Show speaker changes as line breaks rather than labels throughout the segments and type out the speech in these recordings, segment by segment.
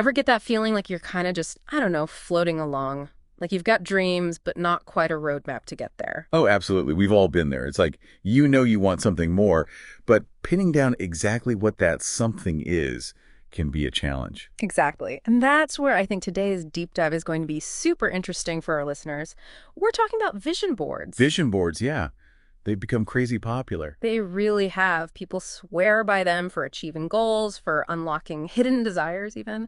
Ever get that feeling like you're kind of just, I don't know, floating along? Like you've got dreams, but not quite a roadmap to get there.
Oh, absolutely. We've all been there. It's like you know you want something more, but pinning down exactly what that something is can be a challenge.
Exactly. And that's where I think today's deep dive is going to be super interesting for our listeners. We're talking about vision boards.
Vision boards, yeah, they've become crazy popular.
They really have. People swear by them for achieving goals, for unlocking hidden desires, even.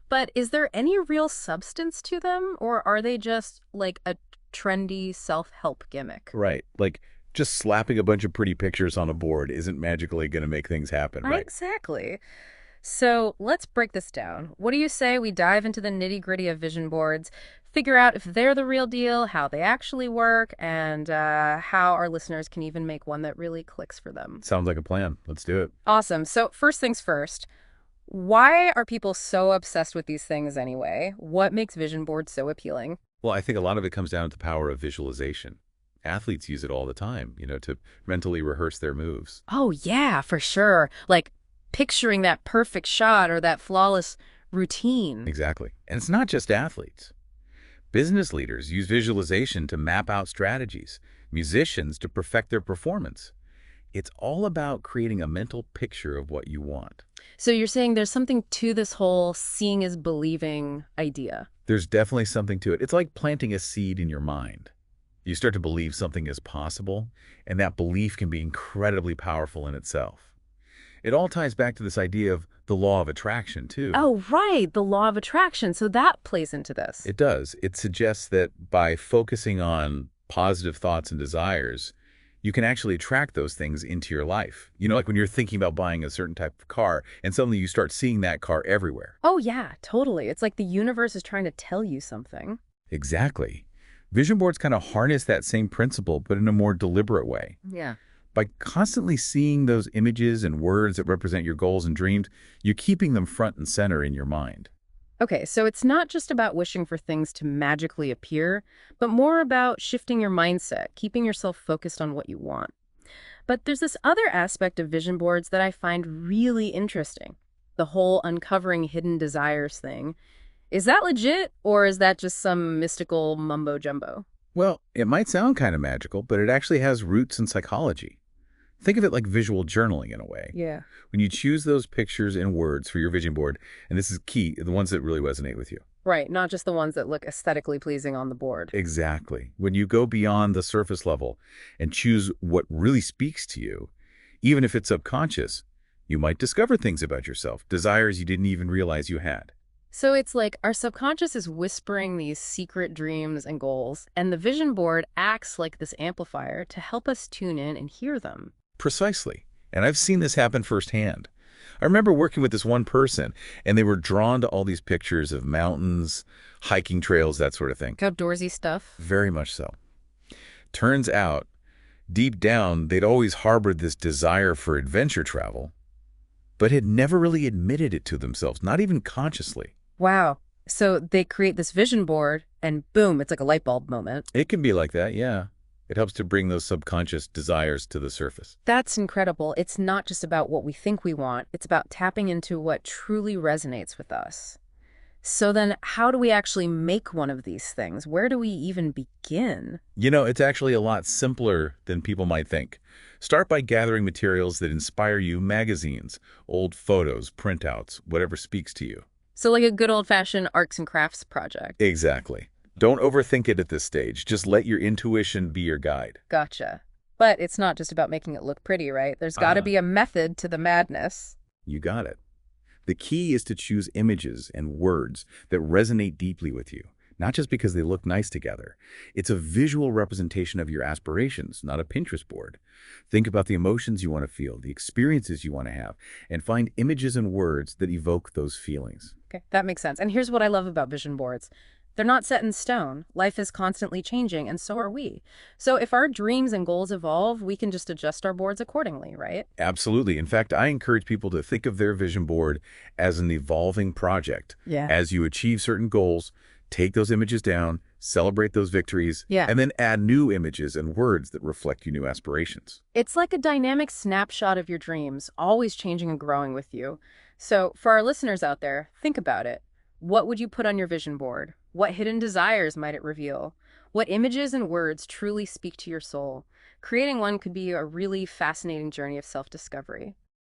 But is there any real substance to them, or are they just like a trendy self-help gimmick?
Right. Like just slapping a bunch of pretty pictures on a board isn't magically going to make things happen, right?
Exactly. So let's break this down. What do you say we dive into the nitty-gritty of vision boards, figure out if they're the real deal, how they actually work, and how our listeners can even make one that really clicks for them?
Sounds like a plan. Let's do it.
Awesome. So first things first, why are people so obsessed with these things anyway? What makes vision boards so appealing?
Well, I think a lot of it comes down to the power of visualization. Athletes use it all the time, to mentally rehearse their moves.
Oh, yeah, for sure. Like picturing that perfect shot or that flawless routine.
Exactly. And it's not just athletes. Business leaders use visualization to map out strategies, musicians to perfect their performance. It's all about creating a mental picture of what you want.
So you're saying there's something to this whole seeing is believing idea.
There's definitely something to it. It's like planting a seed in your mind. You start to believe something is possible, and that belief can be incredibly powerful in itself. It all ties back to this idea of the law of attraction, too.
Oh, right, the law of attraction. So that plays into this.
It does. It suggests that by focusing on positive thoughts and desires, you can actually attract those things into your life. Like when you're thinking about buying a certain type of car, and suddenly you start seeing that car everywhere.
Oh, yeah, totally. It's like the universe is trying to tell you something.
Exactly. Vision boards kind of harness that same principle, but in a more deliberate way.
Yeah.
By constantly seeing those images and words that represent your goals and dreams, you're keeping them front and center in your mind.
Okay, so it's not just about wishing for things to magically appear, but more about shifting your mindset, keeping yourself focused on what you want. But there's this other aspect of vision boards that I find really interesting. The whole uncovering hidden desires thing. Is that legit, or is that just some mystical mumbo jumbo?
Well, it might sound kind of magical, but it actually has roots in psychology. Think of it like visual journaling in a way.
Yeah.
When you choose those pictures and words for your vision board, and this is key, the ones that really resonate with you.
Right, not just the ones that look aesthetically pleasing on the board.
Exactly. When you go beyond the surface level and choose what really speaks to you, even if it's subconscious, you might discover things about yourself, desires you didn't even realize you had.
So it's like our subconscious is whispering these secret dreams and goals, and the vision board acts like this amplifier to help us tune in and hear them.
Precisely. And I've seen this happen firsthand. I remember working with this one person, and they were drawn to all these pictures of mountains, hiking trails, that sort of thing.
Outdoorsy stuff.
Very much so. Turns out, deep down, they'd always harbored this desire for adventure travel, but had never really admitted it to themselves, not even consciously.
Wow. So they create this vision board, and boom, it's like a light bulb moment.
It can be like that, yeah. It helps to bring those subconscious desires to the surface.
That's incredible. It's not just about what we think we want. It's about tapping into what truly resonates with us. So then how do we actually make one of these things? Where do we even begin?
It's actually a lot simpler than people might think. Start by gathering materials that inspire you, magazines, old photos, printouts, whatever speaks to you.
So like a good old-fashioned arts and crafts project.
Exactly. Don't overthink it at this stage. Just let your intuition be your guide.
Gotcha. But it's not just about making it look pretty, right? There's got to be a method to the madness.
You got it. The key is to choose images and words that resonate deeply with you, not just because they look nice together. It's a visual representation of your aspirations, not a Pinterest board. Think about the emotions you want to feel, the experiences you want to have, and find images and words that evoke those feelings.
Okay, that makes sense. And here's what I love about vision boards. They're not set in stone. Life is constantly changing, and so are we. So if our dreams and goals evolve, we can just adjust our boards accordingly, right?
Absolutely. In fact, I encourage people to think of their vision board as an evolving project.
Yeah.
As you achieve certain goals, take those images down, celebrate those victories,
Yeah.
and then add new images and words that reflect your new aspirations.
It's like a dynamic snapshot of your dreams, always changing and growing with you. So for our listeners out there, think about it. What would you put on your vision board? What hidden desires might it reveal? What images and words truly speak to your soul? Creating one could be a really fascinating journey of self discovery.